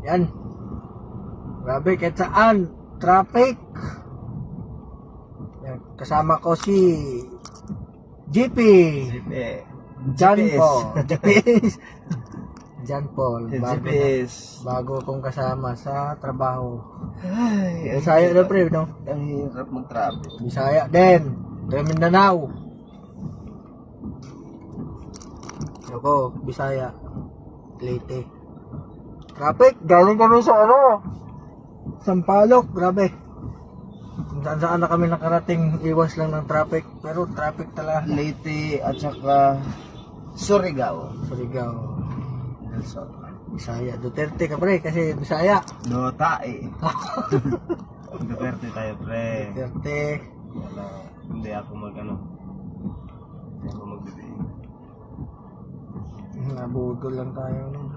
Yan. Grabe, kahit saan. Traffic. Yan. Kasama ko si GP. John Paul. GPS. John Paul. Bago kong kasama sa trabaho. Ay, Bisaya na pre, no? ang hirap mag-traffic. Bisaya din. Tayo Mindanao. Ako, Bisaya. Leyte. Traffic, galing kami sa Sampaloc, grabe. Kung saan na kami nakarating, iwas lang ng traffic. Pero traffic talaga. Leyte at saka Surigao. Surigao. So, Bisaya. Duterte ka pre, kasi Bisaya. Dotae. Duterte tayo, pre. Duterte. Wala, hindi ako Hindi ako magbibigay. Nabudol lang tayo nun.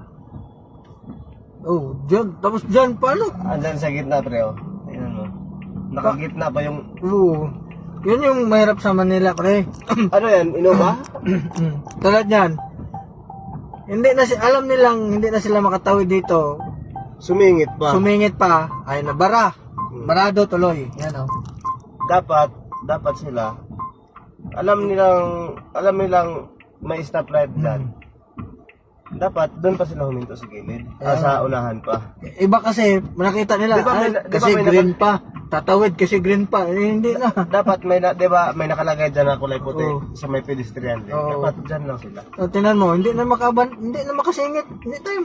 Oh, dyan. Tapos dyan, paano? Andan sa gitna, pre, oh. Ayun, mo. Nakagitna pa yung... Oo. Yun yung mahirap sa Manila, pre. Ano yan? Innova? Tulad yan. Alam nilang hindi na sila makatawid dito. Sumingit pa. Sumingit pa. Ay, nabara. Barado tuloy. Yan, oh. Dapat sila, alam nilang may stoplight dyan. Dapat doon pa sila huminto sa gilid. Sa unahan pa. Iba kasi, nakita nila, kasi green pa. Tatawid kasi green pa. Hindi na. Dapat diba, may nakalagay dyan na kulay puti sa may pedestrian din. Oo. Dapat dyan lang sila. So, tingnan mo, hindi na makasingit. Hindi tayo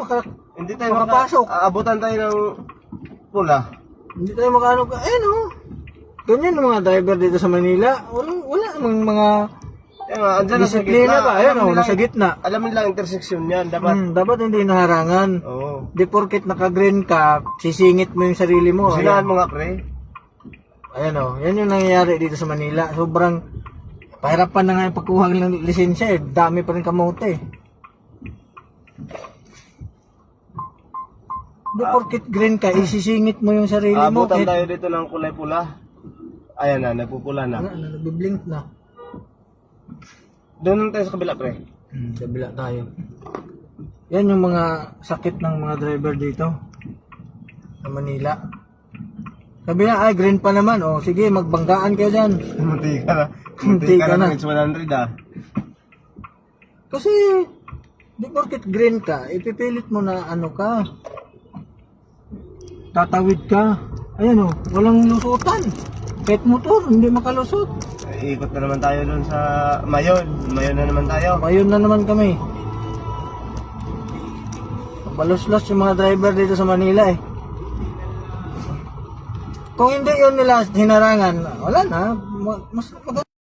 Hindi tayo makapasok. Aabutan tayo ng pula. Hindi tayo makaano ka. Ganyan ang mga driver dito sa Manila. Wala namang mga Andyan nasa disiplina gitna. ba? Ayan o, nasa gitna. Alam nilang intersection yan. Dapat hindi naharangan. Oo. Di porket naka-green ka, sisingit mo yung sarili mo. Sinahan mo nga, pre. Ayan o, yan yung nangyayari dito sa Manila. Sobrang pahirapan na nga yung pagkuha ng lisensya eh. Dami pa rin kamote. Di porket green ka, isisingit mo yung sarili mo. Abutan tayo dito ng kulay pula. Ayan na, nagpupula na. Nagbiblink na. Doon tayo sa kabila, pre. Kabila tayo. Yan yung mga sakit ng mga driver dito sa Manila. Sabi na, ay green pa naman. O sige, magbanggaan kayo dyan. Munti ka na. Munti ka na. It's 100 ah. Kasi, di porket green ka, ipipilit mo na tatawid ka. Ayan o, walang lusutan. Kahit motor, hindi makalusot. Ikot na naman tayo doon sa Mayon. Mayon na naman tayo. Ayun na naman kami. Balos-los yung mga driver dito sa Manila eh. Kung hindi yun nila hinarangan, wala na. Mas